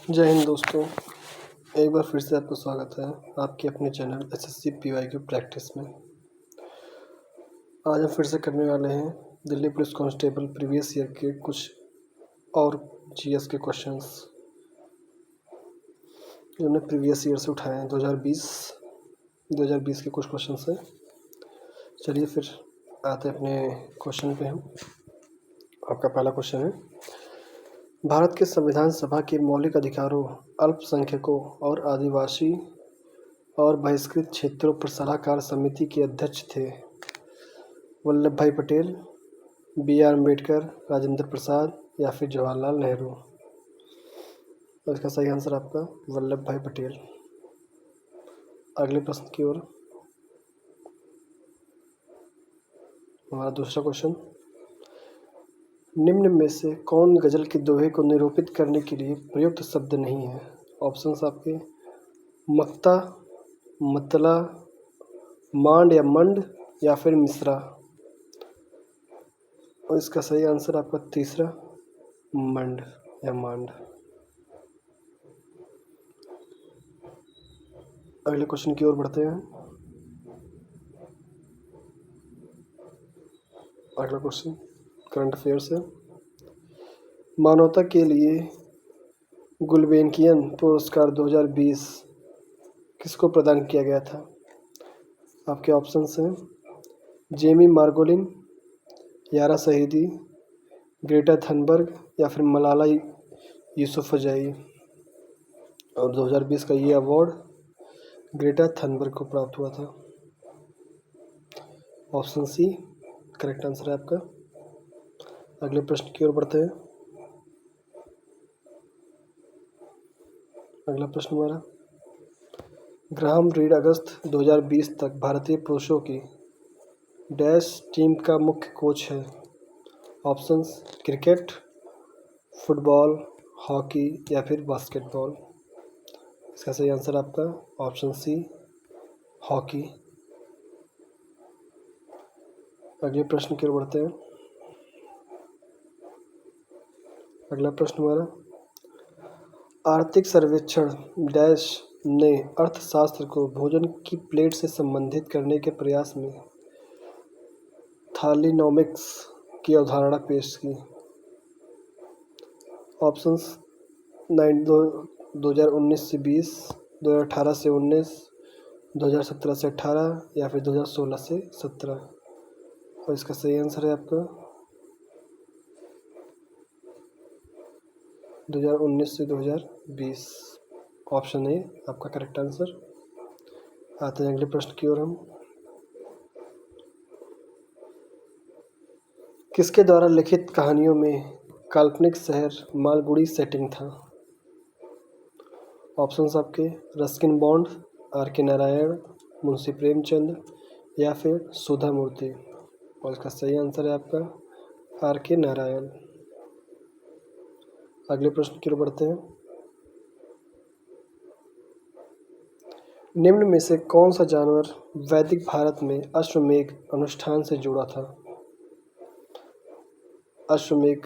जय हिंद दोस्तों। एक बार फिर से आपका स्वागत है आपके अपने चैनल एसएससी पीवाईक्यू प्रैक्टिस में। आज हम फिर से करने वाले हैं Delhi police constable previous year के कुछ और जीएस के क्वेश्चंस जो हमने प्रीवियस ईयर से उठाए हैं। 2020 के कुछ क्वेश्चन हैं। चलिए फिर आते हैं अपने क्वेश्चन पे। हम आपका पहला क्वेश्चन है, भारत के संविधान सभा के मौलिक अधिकारों, अल्पसंख्यकों और आदिवासी और बहिष्कृत क्षेत्रों पर सलाहकार समिति के अध्यक्ष थे? वल्लभ भाई पटेल, B.R. अम्बेडकर, राजेंद्र प्रसाद या फिर जवाहरलाल नेहरू? तो इसका सही आंसर आपका वल्लभ भाई पटेल। अगले प्रश्न की ओर। हमारा दूसरा क्वेश्चन, निम्न में से कौन गजल के दोहे को निरूपित करने के लिए प्रयुक्त शब्द नहीं है? ऑप्शंस आपके मक्ता, मतला, मांड या मंड या फिर मिश्रा? और इसका सही आंसर आपका तीसरा मंड या मांड। अगले क्वेश्चन की ओर बढ़ते हैं। अगला क्वेश्चन करंट अफेयर से, मानवता के लिए गुल्बेनकियन पुरस्कार 2020 किसको प्रदान किया गया था? आपके ऑप्शंस हैं जेमी मार्गोलिन, यारा शहीदी, ग्रेटा थनबर्ग या फिर मलाला यूसुफजई। और 2020 का ये अवार्ड ग्रेटा थनबर्ग को प्राप्त हुआ था। ऑप्शन सी करेक्ट आंसर है आपका। अगले प्रश्न की ओर बढ़ते हैं। अगला प्रश्न हमारा, ग्राहम रीड अगस्त 2020 तक भारतीय पुरुषों की डैश टीम का मुख्य कोच है? ऑप्शंस क्रिकेट, फुटबॉल, हॉकी या फिर बास्केटबॉल? इसका सही आंसर आपका ऑप्शन सी हॉकी। अगले प्रश्न की ओर बढ़ते हैं। अगला प्रश्न हमारा, आर्थिक सर्वेक्षण डैश ने अर्थशास्त्र को भोजन की प्लेट से संबंधित करने के प्रयास में थालीनॉमिक्स की अवधारणा पेश की? ऑप्शंस 2019 से 20, 2018 से 19, 2017 से 18 या फिर 2016 से 17? और इसका सही आंसर है आपका 2019 से 2020। ऑप्शन ए आपका करेक्ट आंसर। आते हैं अगले प्रश्न की ओर हम। किसके द्वारा लिखित कहानियों में काल्पनिक शहर मालगुडी सेटिंग था? ऑप्शंस आपके Ruskin bond, R.K. Narayan, Munshi Premchand या फिर सुधा मूर्ति? और इसका सही आंसर है आपका R.K. नारायण। अगले प्रश्न की ओर बढ़ते हैं। निम्न में से कौन सा जानवर वैदिक भारत में अश्वमेध अनुष्ठान से जुड़ा था? अश्वमेध,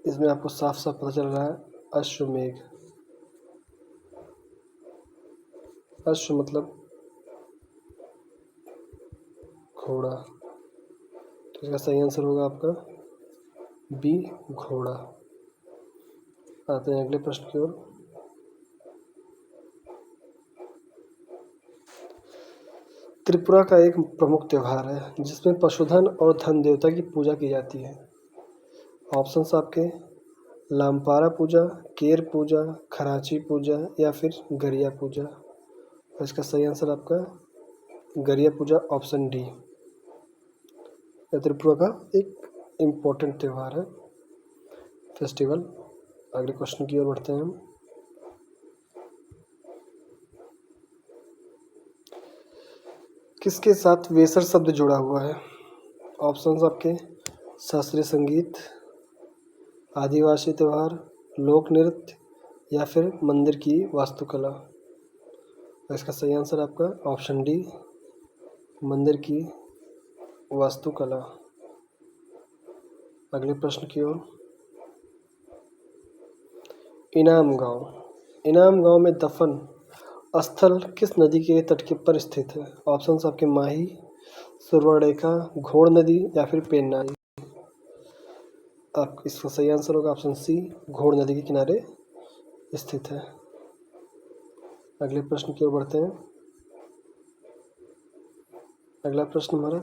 इसमें आपको साफ साफ पता चल रहा है अश्वमेध। अश्व मतलब घोड़ा, तो इसका सही आंसर होगा आपका बी घोड़ा। आते हैं अगले प्रश्न की ओर। त्रिपुरा का एक प्रमुख त्योहार है जिसमें पशुधन और धन देवता की पूजा की जाती है। ऑप्शंस आपके लामपारा पूजा, केर पूजा, खराची पूजा या फिर गरिया पूजा? और इसका सही आंसर आपका गरिया पूजा, ऑप्शन डी। त्रिपुरा का एक इम्पोर्टेंट त्यौहार है, फेस्टिवल। अगले क्वेश्चन की ओर बढ़ते हैं हम। किसके साथ वेसर शब्द जुड़ा हुआ है? ऑप्शंस आपके शास्त्रीय संगीत, आदिवासी त्यौहार, लोक नृत्य या फिर मंदिर की वास्तुकला? इसका सही आंसर आपका ऑप्शन डी मंदिर की वास्तुकला। अगले प्रश्न की ओर। इनाम गांव इनाम गांव में दफन स्थल किस नदी के तट के पर स्थित है? ऑप्शंस आपके माही, सुवर्णरेखा, घोड़ नदी या फिर पेन्नाई। आप इसका सही आंसर होगा ऑप्शन सी, घोड़ नदी के किनारे स्थित है। अगले प्रश्न की ओर बढ़ते हैं। अगला प्रश्न हमारा,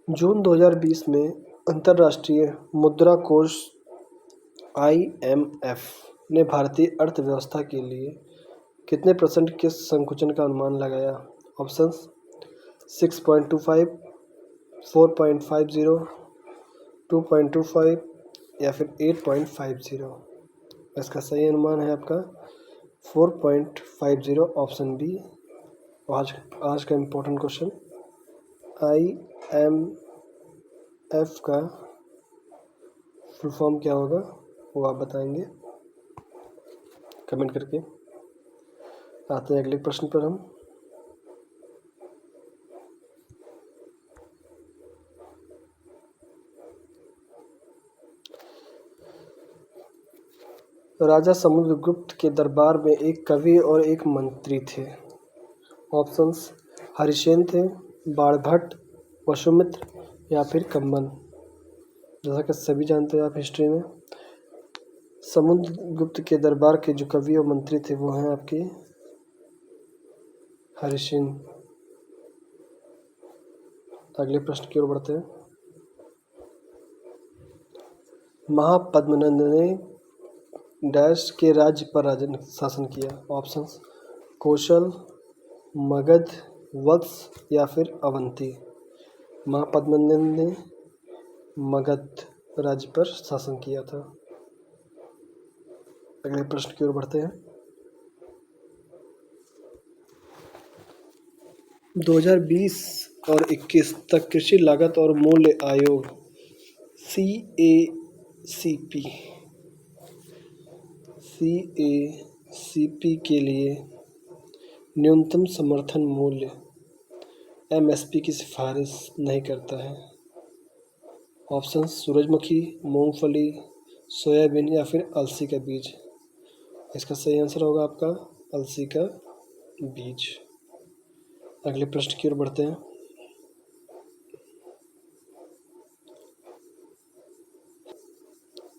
जून 2020 में अंतर्राष्ट्रीय मुद्रा कोष IMF ने भारतीय अर्थव्यवस्था के लिए कितने % के संकुचन का अनुमान लगाया? ऑप्शंस 6.25, 4.50, 2.25 या फिर 8.50। इसका सही अनुमान है आपका 4.50, ऑप्शन बी। आज का इम्पोर्टेंट क्वेश्चन, IMF का फुल फॉर्म क्या होगा वो आप बताएंगे कमेंट करके। आते हैं अगले प्रश्न पर हम। राजा समुद्रगुप्त के दरबार में एक कवि और एक मंत्री थे। ऑप्शंस हरिसेन थे, बाणभट्ट, वसुमित्र या फिर कम्बन। जैसा कि सभी जानते हैं आप हिस्ट्री में, समुद्रगुप्त के दरबार के जो कवि और मंत्री थे वो हैं आपके हरिसेन। अगले प्रश्न की ओर बढ़ते हैं। महापद्मनंद ने डैश के राज्य पर शासन किया? ऑप्शंस कौशल, मगध, वत्स या फिर अवंती। महापद्मनंद ने मगध राज्य पर शासन किया था। अगले प्रश्न की ओर बढ़ते हैं। 2020 और 21 तक कृषि लागत और मूल्य आयोग CACP के लिए न्यूनतम समर्थन मूल्य MSP की सिफारिश नहीं करता है। ऑप्शन सूरजमुखी, मूंगफली, सोयाबीन या फिर अलसी का बीज। इसका सही आंसर होगा आपका अलसी का बीज। अगले प्रश्न की ओर बढ़ते हैं।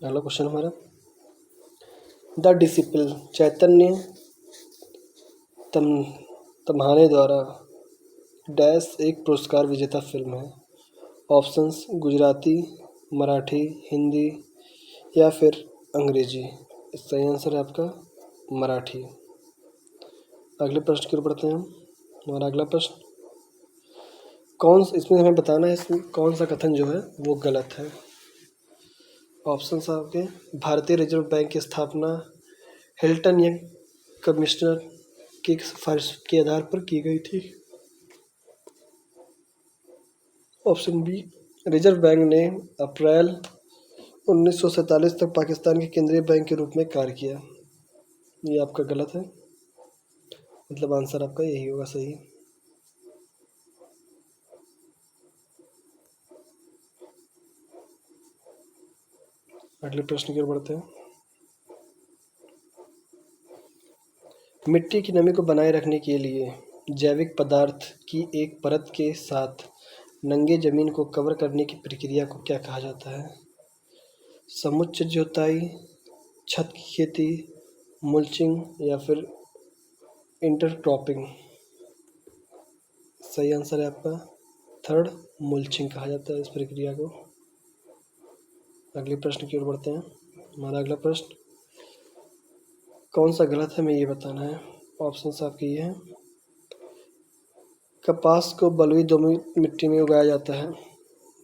अगला क्वेश्चन हमारा, द डिसिपल चैतन्य तम्हाने द्वारा डैश एक पुरस्कार विजेता फिल्म है? ऑप्शंस गुजराती, मराठी, हिंदी या फिर अंग्रेजी। सही आंसर है आपका मराठी। अगले प्रश्न की ओर बढ़ते हैं हम। हमारा अगला प्रश्न, इसमें हमें बताना है इसमें कौन सा कथन जो है वो गलत है। ऑप्शंस आपके भारतीय रिजर्व बैंक की स्थापना हिल्टन यंग कमिश्नर की सिफारिश के आधार पर की गई थी। ऑप्शन बी, रिजर्व बैंक ने अप्रैल 1947 तक पाकिस्तान के केंद्रीय बैंक के रूप में कार्य किया। ये आपका गलत है, मतलब आंसर आपका यही होगा सही। अगले प्रश्न की ओर बढ़ते हैं। मिट्टी की नमी को बनाए रखने के लिए जैविक पदार्थ की एक परत के साथ नंगे जमीन को कवर करने की प्रक्रिया को क्या कहा जाता है? समुच्चय जुताई, छत की खेती, मुल्चिंग या फिर इंटरक्रॉपिंग। सही आंसर है आपका थर्ड, मुल्चिंग कहा जाता है इस प्रक्रिया को। अगले प्रश्न की ओर बढ़ते हैं। हमारा अगला प्रश्न, कौन सा गलत है हमें ये बताना है। ऑप्शंस आपके ये हैं, कपास को बलुई दोमट मिट्टी में उगाया जाता है।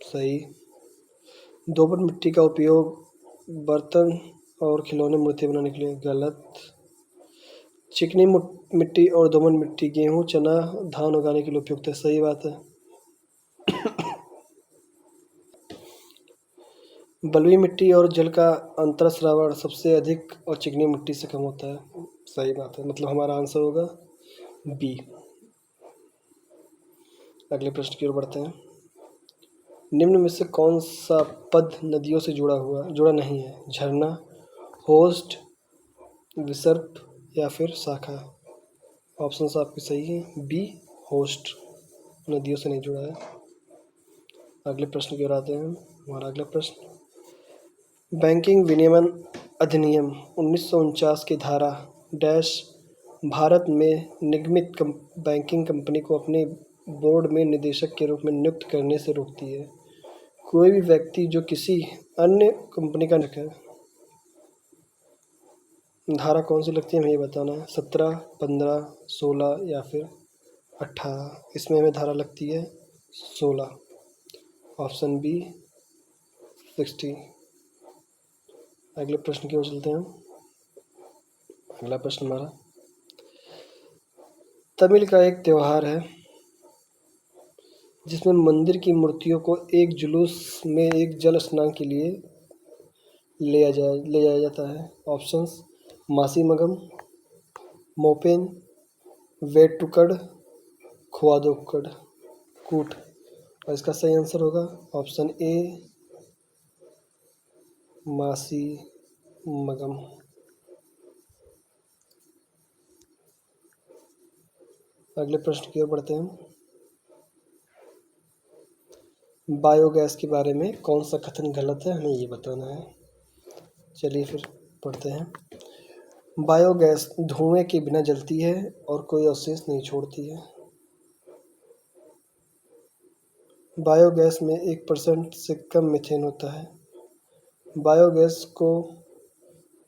सही। दोमट मिट्टी का उपयोग बर्तन और खिलौने मूर्ति बनाने के लिए। गलत। चिकनी मिट्टी और दोमट मिट्टी गेहूं, चना, धान उगाने के लिए उपयुक्त है। सही बात है। बलुई मिट्टी और जल का अंतर्स्रावण सबसे अधिक और चिकनी मिट्टी से कम होता है। सही बात है, मतलब हमारा आंसर होगा बी। अगले प्रश्न की ओर बढ़ते हैं। निम्न में से कौन सा पद नदियों से जुड़ा नहीं है? झरना, होस्ट, विसर्प या फिर शाखा? ऑप्शन आपके सही है, बी होस्ट, नदियों से नहीं जुड़ा है। अगले प्रश्न की ओर आते हैं। हमारा अगला प्रश्न, बैंकिंग विनियमन अधिनियम 1949 की धारा डैश भारत में निगमित बैंकिंग कंपनी को अपने बोर्ड में निदेशक के रूप में नियुक्त करने से रोकती है। कोई भी व्यक्ति जो किसी अन्य कंपनी का है, धारा कौन सी लगती है हमें ये बताना है। 17, 15, 16 या फिर 18? इसमें हमें धारा लगती है 16, ऑप्शन बी 60। अगले प्रश्न की ओर चलते हैं। अगला प्रश्न हमारा, तमिल का एक त्योहार है जिसमें मंदिर की मूर्तियों को एक जुलूस में एक जल स्नान के लिए ले जाया जाता है। ऑप्शंस मासी मगम, मोपेन, वेट्टुकड़, खुआदोक्कड़, कूट। और इसका सही आंसर होगा ऑप्शन ए मासी मगम। अगले प्रश्न की ओर बढ़ते हैं। बायोगैस के बारे में कौन सा कथन गलत है हमें ये बताना है। चलिए फिर पढ़ते हैं। बायोगैस धुएं के बिना जलती है और कोई अवशेष नहीं छोड़ती है। बायोगैस में 1% से कम मीथेन होता है। बायोगैस को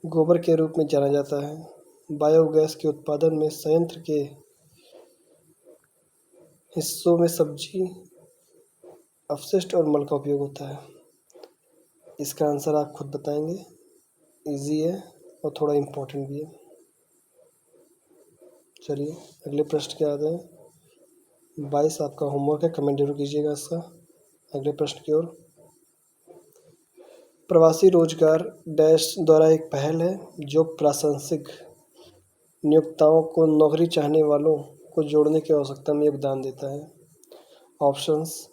गोबर के रूप में जाना जाता है। बायोगैस के उत्पादन में संयंत्र के हिस्सों में सब्जी अपशिष्ट और मल का उपयोग होता है। इसका आंसर आप खुद बताएंगे। इजी है और थोड़ा इम्पोर्टेंट भी है। चलिए अगले प्रश्न के आते हैं। 22 आपका होमवर्क है, कमेंट जरूर कीजिएगा इसका। अगले प्रश्न की ओर, प्रवासी रोजगार डैश द्वारा एक पहल है जो प्रासंगिक नियोक्ताओं को नौकरी चाहने वालों को जोड़ने की आवश्यकता में योगदान देता है। ऑप्शंस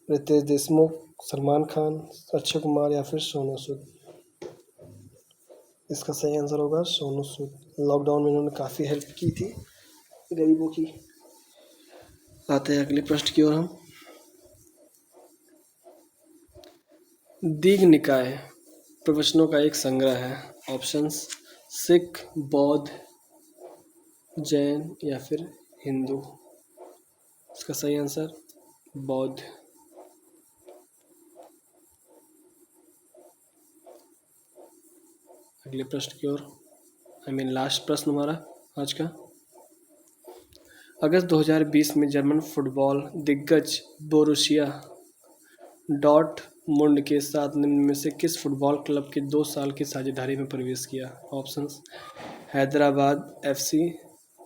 रितेश देशमुख, सलमान खान, अक्षय कुमार या फिर सोनू सूद। इसका सही आंसर होगा सोनू सूद। लॉकडाउन में इन्होंने काफ़ी हेल्प की थी गरीबों की। आते हैं अगले प्रश्न की ओर हम। दीघ निकाय प्रवचनों का एक संग्रह है। ऑप्शंस सिख, बौद्ध, जैन या फिर हिंदू। इसका सही आंसर बौद्ध। अगले प्रश्न की ओर, लास्ट प्रश्न हमारा आज का। अगस्त 2020 में जर्मन फुटबॉल दिग्गज बोरुसिया डॉर्टमुंड के साथ निम्न में से किस फुटबॉल क्लब के 2 साल की साझेदारी में प्रवेश किया? Options Hyderabad FC,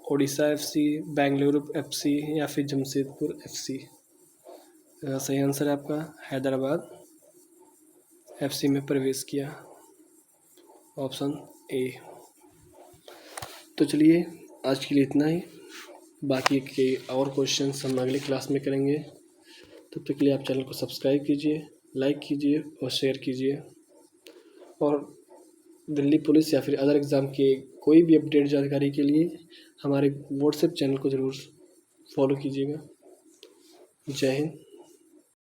Odisha FC, Bengaluru FC या फिर जमशेदपुर एफसी। सही आंसर है आपका हैदराबाद एफसी में प्रवेश किया, ऑप्शन ए। तो चलिए आज के लिए इतना ही। बाकी के और क्वेश्चंस हम अगली क्लास में करेंगे। तब तक के लिए आप चैनल को सब्सक्राइब कीजिए, लाइक कीजिए और शेयर कीजिए। और दिल्ली पुलिस या फिर अदर एग्ज़ाम के कोई भी अपडेट जानकारी के लिए हमारे व्हाट्सएप चैनल को ज़रूर फॉलो कीजिएगा। जय हिंद।